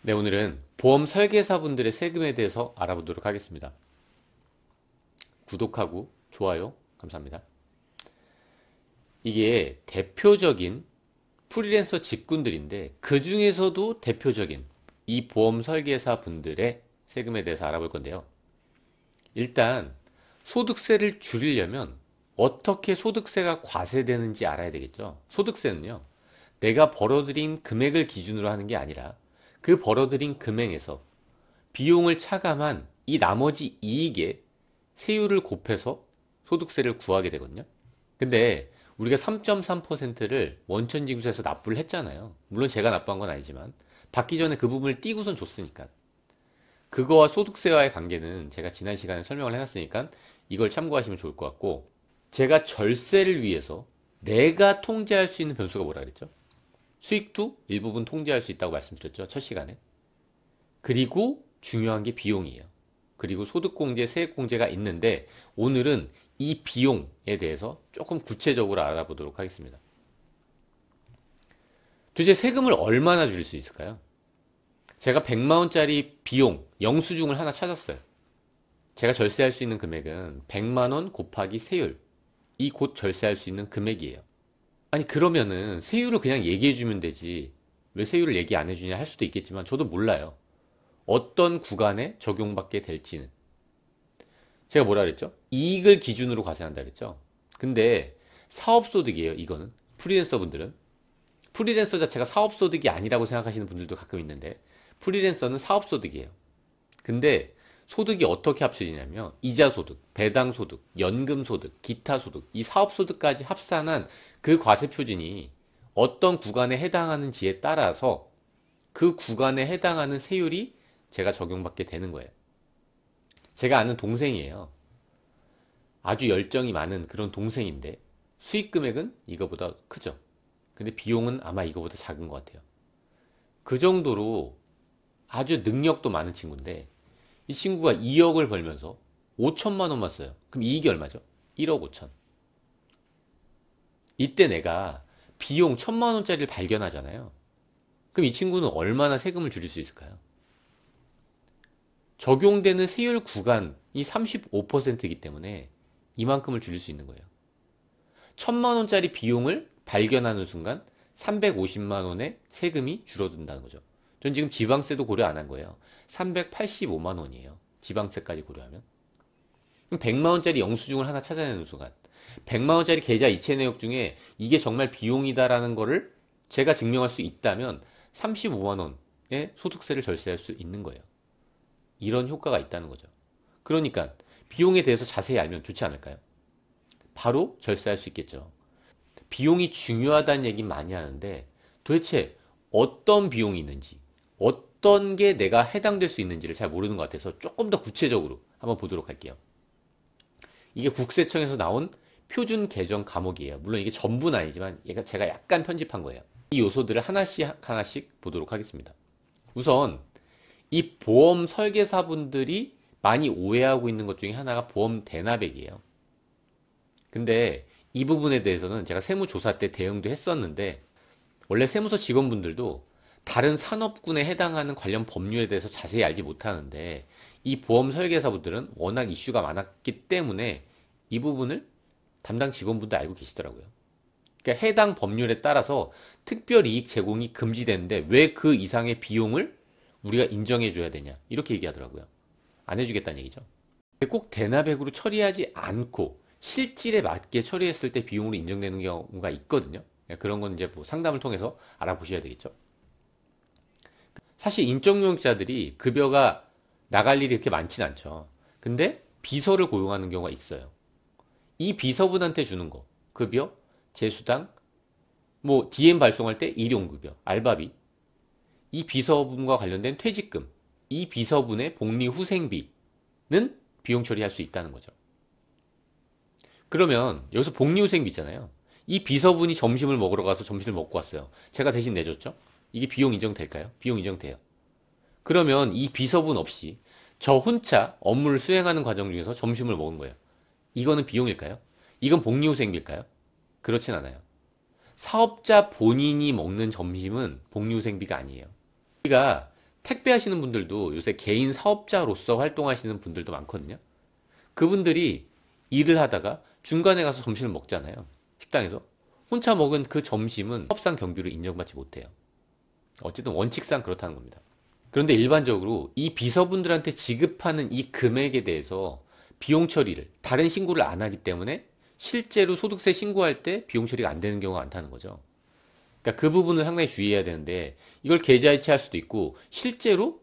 네, 오늘은 보험 설계사분들의 세금에 대해서 알아보도록 하겠습니다. 구독하고 좋아요 감사합니다. 이게 대표적인 프리랜서 직군들인데 그 중에서도 대표적인 이 보험 설계사 분들의 세금에 대해서 알아볼 건데요. 일단 소득세를 줄이려면 어떻게 소득세가 과세되는지 알아야 되겠죠. 소득세는요, 내가 벌어들인 금액을 기준으로 하는 게 아니라 그 벌어들인 금액에서 비용을 차감한 이 나머지 이익에 세율을 곱해서 소득세를 구하게 되거든요. 근데 우리가 3.3%를 원천징수에서 납부를 했잖아요. 물론 제가 납부한 건 아니지만 받기 전에 그 부분을 띄고선 줬으니까. 그거와 소득세와의 관계는 제가 지난 시간에 설명을 해놨으니까 이걸 참고하시면 좋을 것 같고, 제가 절세를 위해서 내가 통제할 수 있는 변수가 뭐라 그랬죠? 수익도 일부분 통제할 수 있다고 말씀드렸죠, 첫 시간에. 그리고 중요한 게 비용이에요. 그리고 소득공제, 세액공제가 있는데 오늘은 이 비용에 대해서 조금 구체적으로 알아보도록 하겠습니다. 도대체 세금을 얼마나 줄일 수 있을까요? 제가 100만원짜리 비용, 영수증을 하나 찾았어요. 제가 절세할 수 있는 금액은 100만원 곱하기 세율, 이 곧 절세할 수 있는 금액이에요. 아니, 그러면은 세율을 그냥 얘기해주면 되지 왜 세율을 얘기 안 해주냐 할 수도 있겠지만 저도 몰라요. 어떤 구간에 적용받게 될지는. 제가 뭐라 그랬죠? 이익을 기준으로 과세한다 그랬죠? 근데 사업소득이에요, 이거는. 프리랜서 분들은. 프리랜서 자체가 사업소득이 아니라고 생각하시는 분들도 가끔 있는데, 프리랜서는 사업소득이에요. 근데 소득이 어떻게 합쳐지냐면 이자소득, 배당소득, 연금소득, 기타소득, 이 사업소득까지 합산한 그 과세표준이 어떤 구간에 해당하는지에 따라서 그 구간에 해당하는 세율이 제가 적용받게 되는 거예요. 제가 아는 동생이에요. 아주 열정이 많은 그런 동생인데 수익 금액은 이거보다 크죠. 근데 비용은 아마 이거보다 작은 것 같아요. 그 정도로 아주 능력도 많은 친구인데 이 친구가 2억을 벌면서 5천만 원만 써요. 그럼 이익이 얼마죠? 1억 5천. 이때 내가 비용 1천만 원짜리를 발견하잖아요. 그럼 이 친구는 얼마나 세금을 줄일 수 있을까요? 적용되는 세율 구간이 35%이기 때문에 이만큼을 줄일 수 있는 거예요. 1천만 원짜리 비용을 발견하는 순간 350만 원의 세금이 줄어든다는 거죠. 전 지금 지방세도 고려 안 한 거예요. 385만 원이에요. 지방세까지 고려하면. 그럼 100만 원짜리 영수증을 하나 찾아내는 순간 100만 원짜리 계좌 이체 내역 중에 이게 정말 비용이다라는 거를 제가 증명할 수 있다면 35만 원의 소득세를 절세할 수 있는 거예요. 이런 효과가 있다는 거죠. 그러니까 비용에 대해서 자세히 알면 좋지 않을까요? 바로 절세할 수 있겠죠. 비용이 중요하다는 얘기 많이 하는데 도대체 어떤 비용이 있는지, 어떤 게 내가 해당될 수 있는지를 잘 모르는 것 같아서 조금 더 구체적으로 한번 보도록 할게요. 이게 국세청에서 나온 표준 개정 과목이에요. 물론 이게 전부는 아니지만 제가 약간 편집한 거예요. 이 요소들을 하나씩 하나씩 보도록 하겠습니다. 우선 이 보험 설계사분들이 많이 오해하고 있는 것 중에 하나가 보험 대납액이에요. 근데 이 부분에 대해서는 제가 세무조사 때 대응도 했었는데, 원래 세무서 직원분들도 다른 산업군에 해당하는 관련 법률에 대해서 자세히 알지 못하는데 이 보험 설계사분들은 워낙 이슈가 많았기 때문에 이 부분을 담당 직원분도 알고 계시더라고요. 그러니까 해당 법률에 따라서 특별이익 제공이 금지되는데 왜 그 이상의 비용을 우리가 인정해 줘야 되냐 이렇게 얘기하더라고요. 안 해주겠다는 얘기죠. 꼭 대납액으로 처리하지 않고 실질에 맞게 처리했을 때 비용으로 인정되는 경우가 있거든요. 그런 건 이제 뭐 상담을 통해서 알아보셔야 되겠죠. 사실 인적용역자들이 급여가 나갈 일이 이렇게 많진 않죠. 근데 비서를 고용하는 경우가 있어요. 이 비서분한테 주는 거, 급여, 제수당, 뭐 DM 발송할 때 일용급여, 알바비, 이 비서분과 관련된 퇴직금, 이 비서분의 복리후생비는 비용 처리할 수 있다는 거죠. 그러면 여기서 복리후생비 있잖아요. 이 비서분이 점심을 먹으러 가서 점심을 먹고 왔어요. 제가 대신 내줬죠? 이게 비용 인정될까요? 비용 인정돼요. 그러면 이 비서분 없이 저 혼자 업무를 수행하는 과정 중에서 점심을 먹은 거예요. 이거는 비용일까요? 이건 복리후생비일까요? 그렇진 않아요. 사업자 본인이 먹는 점심은 복리후생비가 아니에요. 우리가 택배 하시는 분들도 요새 개인 사업자로서 활동하시는 분들도 많거든요. 그분들이 일을 하다가 중간에 가서 점심을 먹잖아요. 식당에서. 혼자 먹은 그 점심은 사업상 경비로 인정받지 못해요. 어쨌든 원칙상 그렇다는 겁니다. 그런데 일반적으로 이 비서분들한테 지급하는 이 금액에 대해서 비용 처리를, 다른 신고를 안 하기 때문에 실제로 소득세 신고할 때 비용 처리가 안 되는 경우가 많다는 거죠. 그러니까 그 부분을 상당히 주의해야 되는데 이걸 계좌이체할 수도 있고 실제로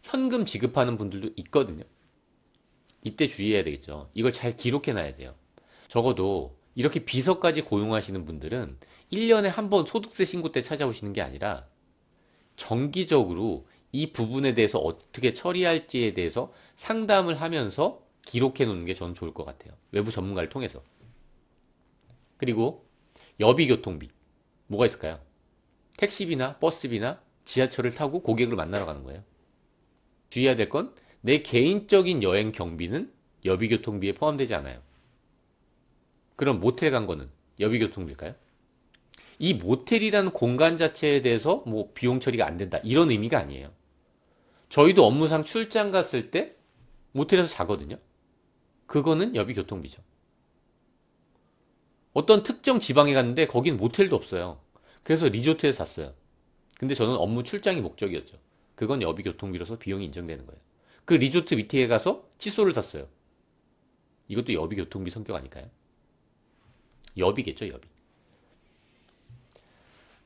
현금 지급하는 분들도 있거든요. 이때 주의해야 되겠죠. 이걸 잘 기록해 놔야 돼요. 적어도 이렇게 비서까지 고용하시는 분들은 1년에 한 번 소득세 신고 때 찾아오시는 게 아니라 정기적으로 이 부분에 대해서 어떻게 처리할지에 대해서 상담을 하면서 기록해 놓는 게 저는 좋을 것 같아요. 외부 전문가를 통해서. 그리고 여비교통비. 뭐가 있을까요? 택시비나 버스비나 지하철을 타고 고객을 만나러 가는 거예요. 주의해야 될 건 내 개인적인 여행 경비는 여비교통비에 포함되지 않아요. 그럼 모텔 간 거는 여비교통비일까요? 이 모텔이라는 공간 자체에 대해서 뭐 비용 처리가 안 된다 이런 의미가 아니에요. 저희도 업무상 출장 갔을 때 모텔에서 자거든요. 그거는 여비교통비죠. 어떤 특정 지방에 갔는데 거긴 모텔도 없어요. 그래서 리조트에서 잤어요. 근데 저는 업무 출장이 목적이었죠. 그건 여비교통비로서 비용이 인정되는 거예요. 그 리조트 밑에 가서 칫솔을 샀어요. 이것도 여비교통비 성격 아닐까요? 여비겠죠, 여비.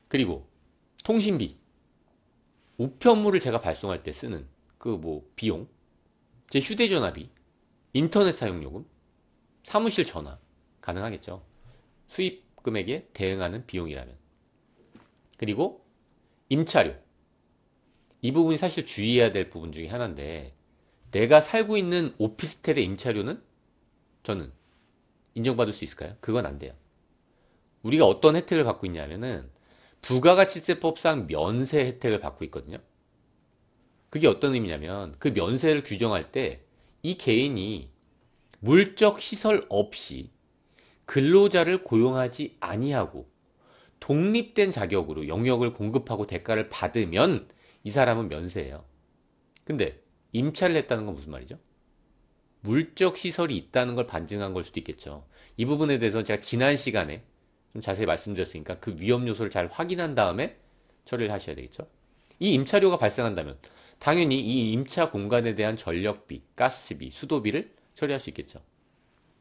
그리고 통신비. 우편물을 제가 발송할 때 쓰는 그 뭐 비용, 제 휴대전화비, 인터넷 사용요금, 사무실 전화 가능하겠죠. 수입 금액에 대응하는 비용이라면. 그리고 임차료. 이 부분이 사실 주의해야 될 부분 중에 하나인데 내가 살고 있는 오피스텔의 임차료는 저는 인정받을 수 있을까요? 그건 안 돼요. 우리가 어떤 혜택을 받고 있냐면은 부가가치세법상 면세 혜택을 받고 있거든요. 그게 어떤 의미냐면 그 면세를 규정할 때 이 개인이 물적 시설 없이 근로자를 고용하지 아니하고 독립된 자격으로 영역을 공급하고 대가를 받으면 이 사람은 면세예요. 근데 임차를 했다는 건 무슨 말이죠? 물적 시설이 있다는 걸 반증한 걸 수도 있겠죠. 이 부분에 대해서 제가 지난 시간에 좀 자세히 말씀드렸으니까 그 위험 요소를 잘 확인한 다음에 처리를 하셔야 되겠죠. 이 임차료가 발생한다면 당연히 이 임차 공간에 대한 전력비, 가스비, 수도비를 처리할 수 있겠죠.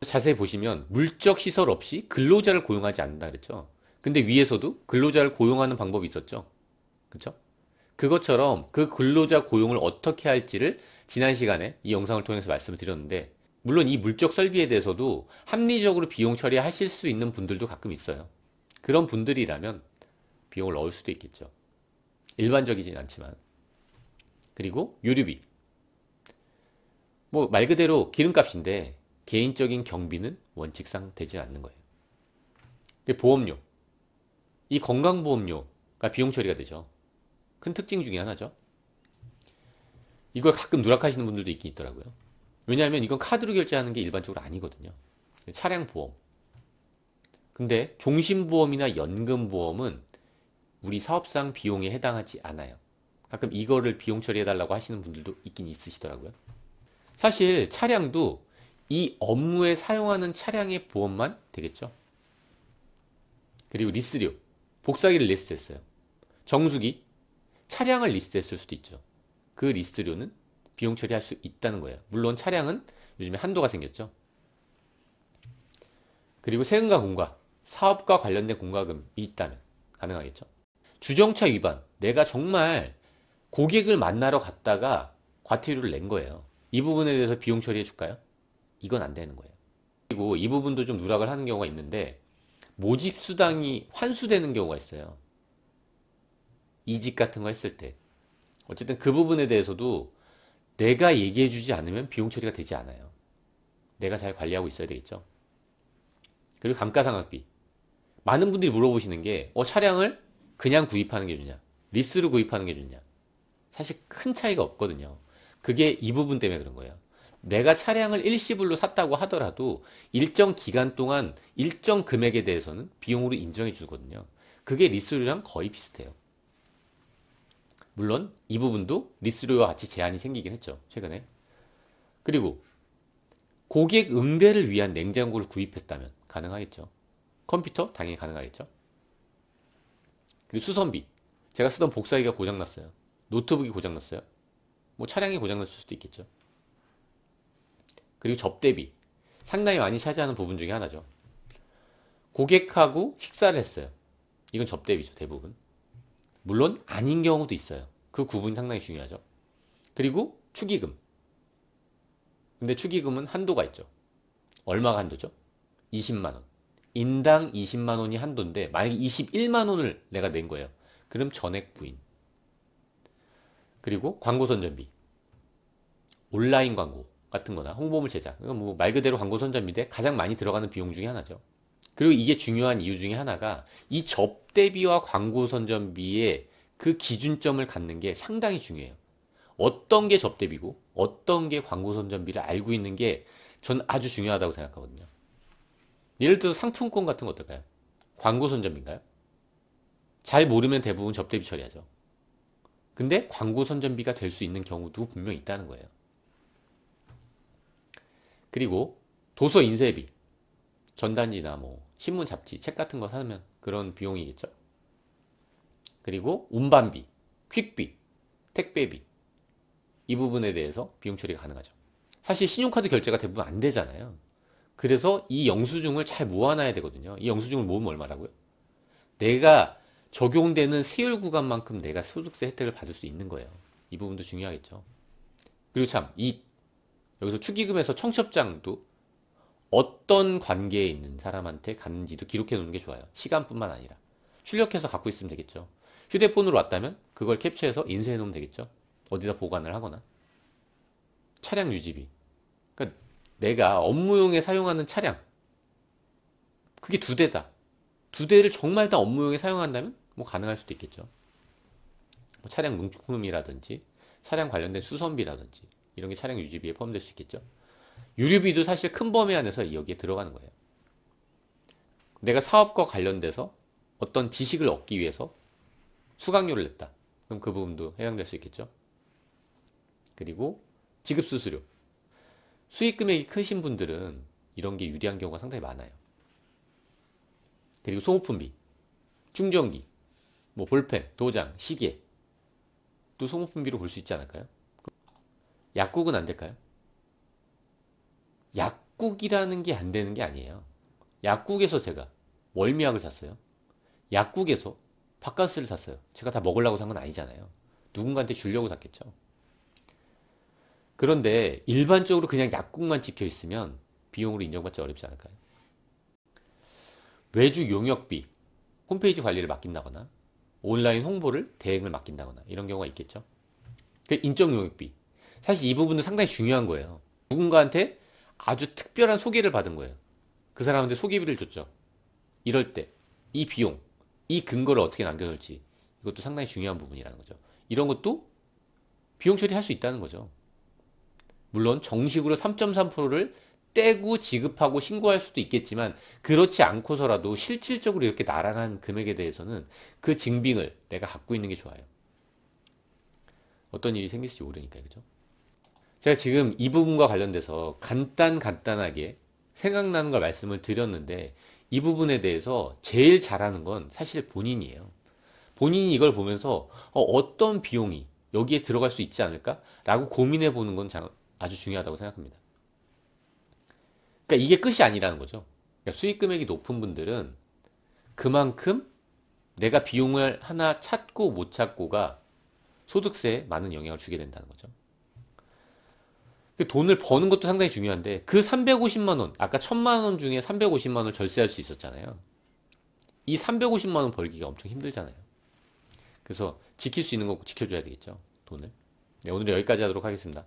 자세히 보시면 물적 시설 없이 근로자를 고용하지 않는다 그랬죠. 근데 위에서도 근로자를 고용하는 방법이 있었죠. 그렇죠? 그것처럼 그 근로자 고용을 어떻게 할지를 지난 시간에 이 영상을 통해서 말씀을 드렸는데 물론 이 물적 설비에 대해서도 합리적으로 비용 처리하실 수 있는 분들도 가끔 있어요. 그런 분들이라면 비용을 넣을 수도 있겠죠. 일반적이진 않지만. 그리고 유류비. 뭐 말 그대로 기름값인데 개인적인 경비는 원칙상 되지 않는 거예요. 보험료. 이 건강보험료가 비용 처리가 되죠. 큰 특징 중에 하나죠. 이걸 가끔 누락하시는 분들도 있긴 있더라고요. 왜냐하면 이건 카드로 결제하는 게 일반적으로 아니거든요. 차량 보험. 근데 종신보험이나 연금보험은 우리 사업상 비용에 해당하지 않아요. 가끔 이거를 비용 처리해달라고 하시는 분들도 있긴 있으시더라고요. 사실 차량도 이 업무에 사용하는 차량의 보험만 되겠죠. 그리고 리스료. 복사기를 리스트했어요. 정수기. 차량을 리스트했을 수도 있죠. 그 리스트료는 비용 처리할 수 있다는 거예요. 물론 차량은 요즘에 한도가 생겼죠. 그리고 세금과 공과, 사업과 관련된 공과금이 있다면 가능하겠죠. 주정차 위반. 내가 정말 고객을 만나러 갔다가 과태료를 낸 거예요. 이 부분에 대해서 비용 처리해 줄까요? 이건 안 되는 거예요. 그리고 이 부분도 좀 누락을 하는 경우가 있는데 모집 수당이 환수되는 경우가 있어요. 이직 같은 거 했을 때. 어쨌든 그 부분에 대해서도 내가 얘기해 주지 않으면 비용 처리가 되지 않아요. 내가 잘 관리하고 있어야 되겠죠. 그리고 감가상각비. 많은 분들이 물어보시는 게 차량을 그냥 구입하는 게 좋냐 리스로 구입하는 게 좋냐. 사실 큰 차이가 없거든요. 그게 이 부분 때문에 그런 거예요. 내가 차량을 일시불로 샀다고 하더라도 일정 기간 동안 일정 금액에 대해서는 비용으로 인정해 주거든요. 그게 리스료랑 거의 비슷해요. 물론 이 부분도 리스료와 같이 제한이 생기긴 했죠, 최근에. 그리고 고객 응대를 위한 냉장고를 구입했다면 가능하겠죠. 컴퓨터? 당연히 가능하겠죠. 그리고 수선비. 제가 쓰던 복사기가 고장났어요. 노트북이 고장났어요. 뭐 차량이 고장났을 수도 있겠죠. 그리고 접대비. 상당히 많이 차지하는 부분 중에 하나죠. 고객하고 식사를 했어요. 이건 접대비죠, 대부분. 물론 아닌 경우도 있어요. 그 구분이 상당히 중요하죠. 그리고 축의금. 근데 축의금은 한도가 있죠. 얼마가 한도죠? 20만 원. 인당 20만 원이 한도인데 만약에 21만 원을 내가 낸 거예요. 그럼 전액 부인. 그리고 광고 선전비. 온라인 광고 같은 거나 홍보물 제작. 뭐 말 그대로 광고 선전비인데 가장 많이 들어가는 비용 중에 하나죠. 그리고 이게 중요한 이유 중에 하나가 이 접대비와 광고 선전비의 그 기준점을 갖는 게 상당히 중요해요. 어떤 게 접대비고 어떤 게 광고 선전비를 알고 있는 게 전 아주 중요하다고 생각하거든요. 예를 들어서 상품권 같은 거 어떨까요? 광고 선전비인가요? 잘 모르면 대부분 접대비 처리하죠. 근데 광고 선전비가 될 수 있는 경우도 분명히 있다는 거예요. 그리고 도서 인쇄비, 전단지나 뭐 신문 잡지, 책 같은 거 사면 그런 비용이겠죠. 그리고 운반비, 퀵비, 택배비, 이 부분에 대해서 비용 처리가 가능하죠. 사실 신용카드 결제가 대부분 안 되잖아요. 그래서 이 영수증을 잘 모아놔야 되거든요. 이 영수증을 모으면 얼마라고요? 내가 적용되는 세율 구간만큼 내가 소득세 혜택을 받을 수 있는 거예요. 이 부분도 중요하겠죠. 그리고 참, 여기서 축의금에서 청첩장도 어떤 관계에 있는 사람한테 갔는지도 기록해 놓는 게 좋아요. 시간뿐만 아니라. 출력해서 갖고 있으면 되겠죠. 휴대폰으로 왔다면 그걸 캡처해서 인쇄해 놓으면 되겠죠. 어디다 보관을 하거나. 차량 유지비. 그러니까 내가 업무용에 사용하는 차량. 그게 2대다. 2대를 정말 다 업무용에 사용한다면 뭐 가능할 수도 있겠죠. 뭐 차량 명품이라든지 차량 관련된 수선비라든지 이런 게 차량 유지비에 포함될 수 있겠죠. 유류비도 사실 큰 범위 안에서 여기에 들어가는 거예요. 내가 사업과 관련돼서 어떤 지식을 얻기 위해서 수강료를 냈다. 그럼 그 부분도 해당될 수 있겠죠. 그리고 지급수수료. 수익 금액이 크신 분들은 이런 게 유리한 경우가 상당히 많아요. 그리고 소모품비, 충전기, 뭐 볼펜, 도장, 시계 또 소모품비로 볼 수 있지 않을까요? 약국은 안 될까요? 약국이라는 게 안 되는 게 아니에요. 약국에서 제가 멀미약을 샀어요. 약국에서 바카스를 샀어요. 제가 다 먹으려고 산 건 아니잖아요. 누군가한테 주려고 샀겠죠. 그런데 일반적으로 그냥 약국만 찍혀 있으면 비용으로 인정받지 어렵지 않을까요? 외주 용역비, 홈페이지 관리를 맡긴다거나 온라인 홍보를 대행을 맡긴다거나 이런 경우가 있겠죠. 그 인적 용역비. 사실 이 부분은 상당히 중요한 거예요. 누군가한테 아주 특별한 소개를 받은 거예요. 그 사람한테 소개비를 줬죠. 이럴 때 이 비용, 이 근거를 어떻게 남겨놓을지 이것도 상당히 중요한 부분이라는 거죠. 이런 것도 비용 처리할 수 있다는 거죠. 물론 정식으로 3.3%를 떼고 지급하고 신고할 수도 있겠지만 그렇지 않고서라도 실질적으로 이렇게 날아간 금액에 대해서는 그 증빙을 내가 갖고 있는 게 좋아요. 어떤 일이 생길지 모르니까요. 그죠? 제가 지금 이 부분과 관련돼서 간단하게 생각나는 걸 말씀을 드렸는데 이 부분에 대해서 제일 잘하는 건 사실 본인이에요. 본인이 이걸 보면서 어떤 비용이 여기에 들어갈 수 있지 않을까? 라고 고민해 보는 건 아주 중요하다고 생각합니다. 그러니까 이게 끝이 아니라는 거죠. 그러니까 수익 금액이 높은 분들은 그만큼 내가 비용을 하나 찾고 못 찾고가 소득세에 많은 영향을 주게 된다는 거죠. 돈을 버는 것도 상당히 중요한데 그 350만 원, 아까 1000만 원 중에 350만 원을 절세할 수 있었잖아요. 이 350만 원 벌기가 엄청 힘들잖아요. 그래서 지킬 수 있는 거 지켜줘야 되겠죠. 돈을. 네, 오늘 여기까지 하도록 하겠습니다.